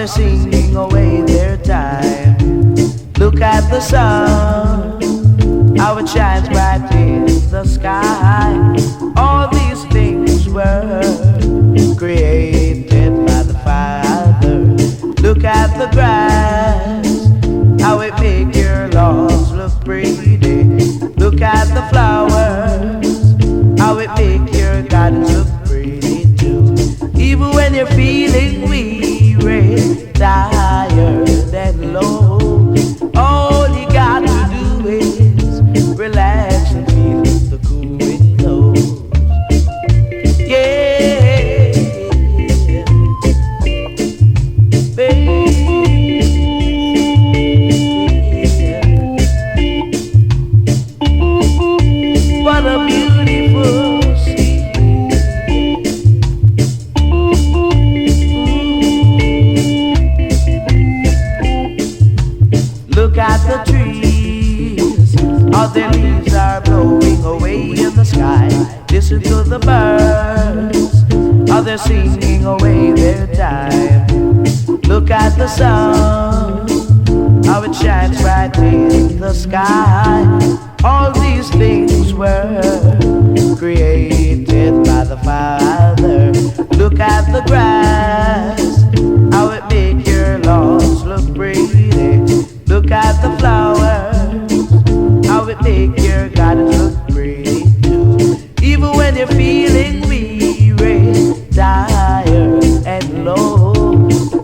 Others singing away their time. Look at the sun, how it shines bright in the sky. All these things were created by the Father. Look at the grass, how it makes your lawns look pretty. Look at the flowers, how it makes your gardens look pretty too. Even when you're feeling weary, tired and low, all you got to do is relax and feel the cool wind blow. Yeah, baby. What a beautiful scene. Look at the trees, all their leaves are blowing away in the sky. Listen to the birds, how they're singing away their time. Look at the sun, how it shines bright in the sky. All these things were created by the Father. Look at the grass, how it makes your lawns look pretty. Look at the flowers, how it makes your garden look pretty too. Even when you're feeling weary, tired and low,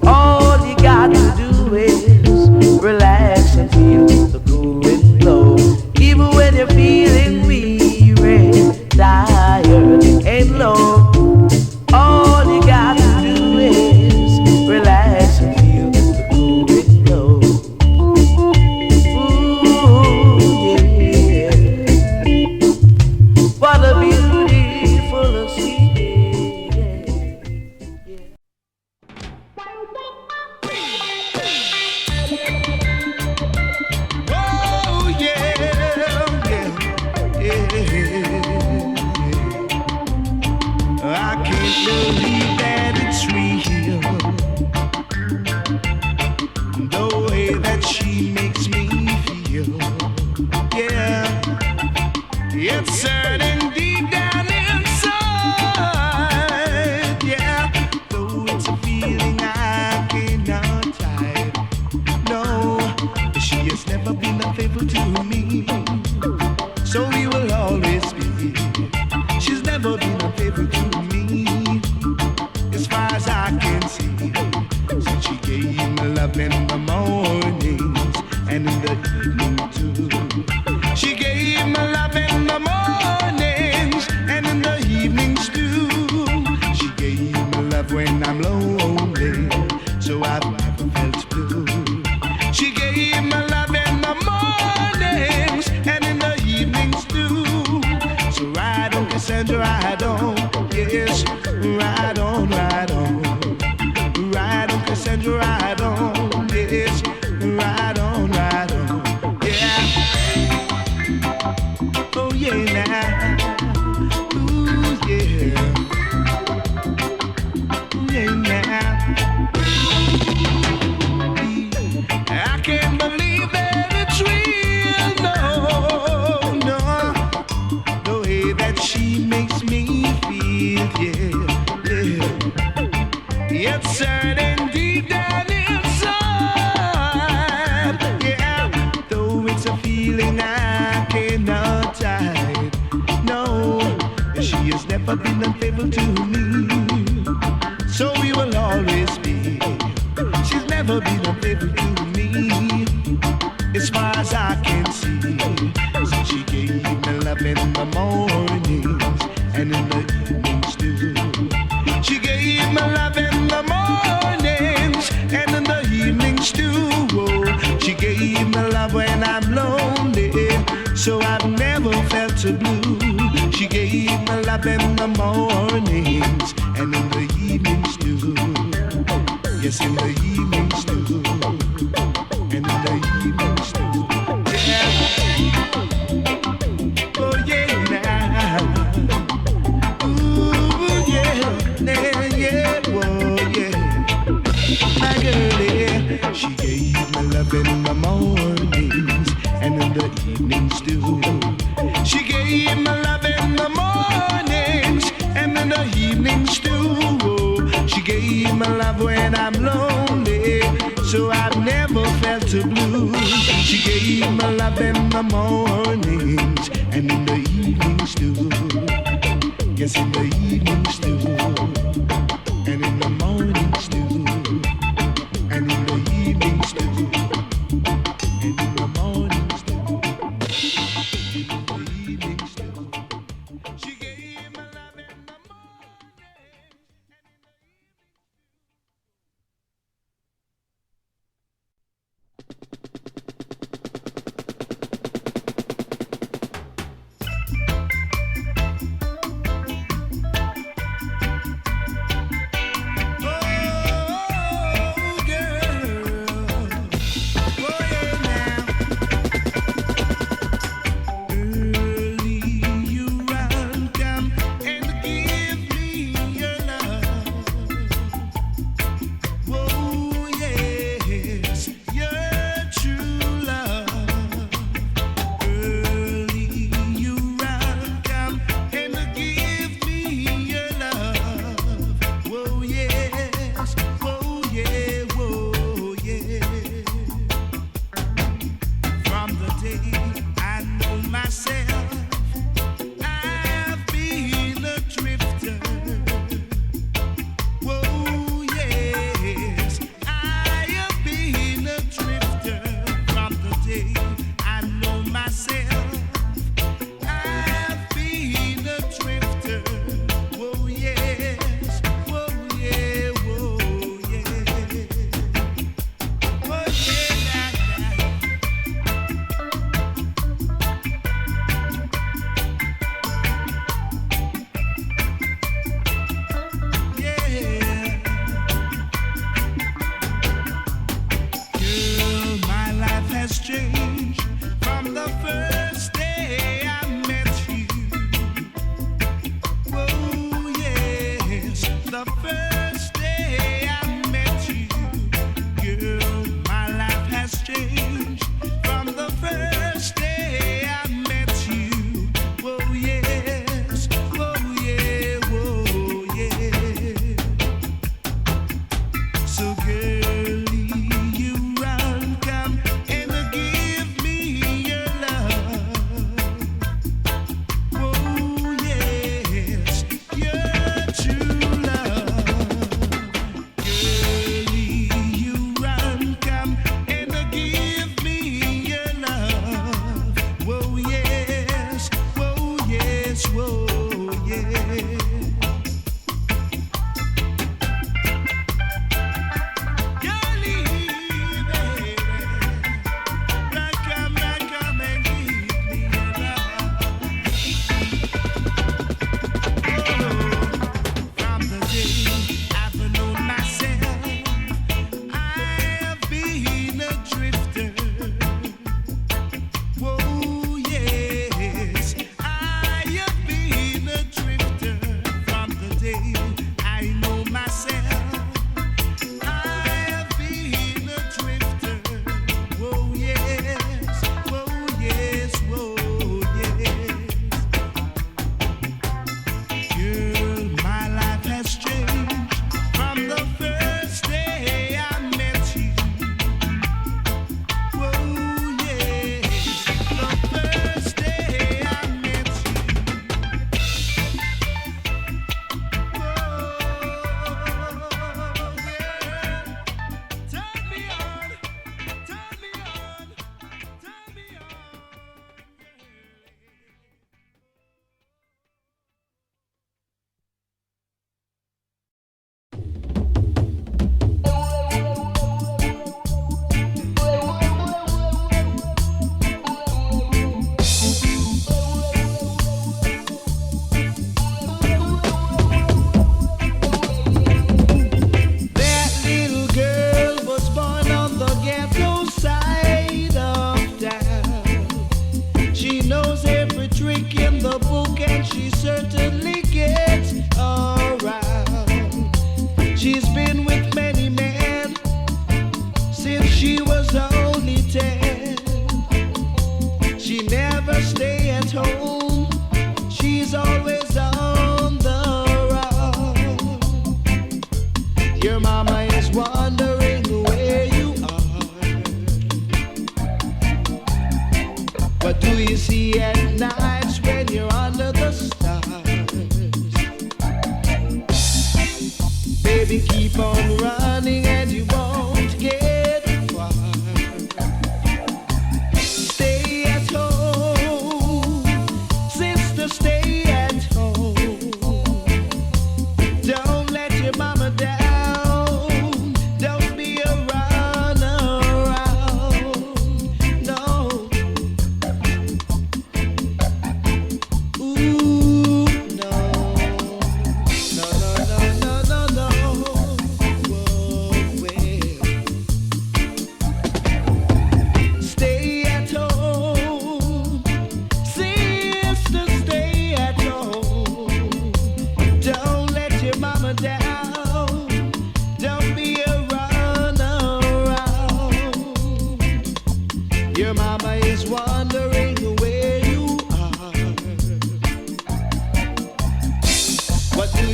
all you got to do is relax and feel the cool wind blow. Even when you're feeling weary, tired and low, all you got to do is relax and feel the cool wind blow. Ooh, yeah. What a beautiful scene. Oh yeah, yeah, yeah. I can't believe that it's real. The way that she makes me feel. Yeah, it's certain deep down inside. Yeah, though it's a feeling I cannot hide. No, she has never been unfaithful to me, so we will always be. She's never been unfaithful to me, as far as I can see. Since she gave me love in the mornings and in the evening too. She gave me love in the mornings and in the evenings too. She gave me love when I'm lonely, so I've never felt blue. She gave me love in the mornings and in the evenings too. So ride on, Cassandra, ride on, yes, ride on, ride on. Ride on, Cassandra, ride on, yes, ride on, ride on, yeah. Oh yeah, now, ooh yeah, yeah now. I can't believe that it's real, no, no. The way that she makes me feel, yeah, yeah. It's certain deep down inside, yeah. Though it's a feeling I cannot hide. No, she has never been unfaithful to me, so we will always be. She's never been unfaithful to me, as far as I can see. Since she gave me love in the mornings and in the evenings too. She gave me love in the mornings and in the evenings too. Oh, she gave me love when I'm lonely, so I've never felt so blue. She gave me love in the mornings and in the evenings too. Yes, in the evenings too, and in the evenings too. Yeah. Oh yeah, now. Ooh yeah, yeah, yeah, oh yeah. My girl love in the mornings and in the evenings too. She gave me love in the mornings and in the evenings too. She gave me love when I'm lonely, so I've never felt the blues. She gave me love in the mornings and in the evenings too. Yes, in the evenings too, and in the mornings too, and in the evenings too, and in the mornings too, and in the evenings too. She gave me love in the morning. She's been with many men since she was only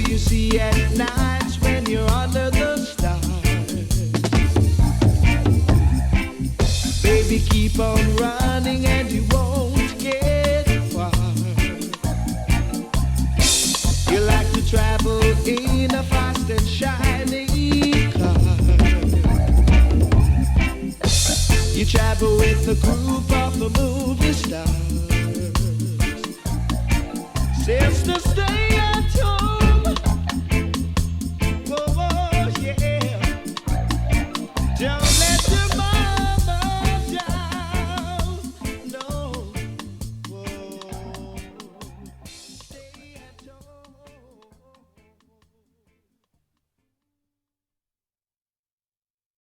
you see at nights when you're under the stars. Baby, keep on running and you won't get far. You like to travel in a fast and shiny car. You travel with a group of the movie stars. Since the stage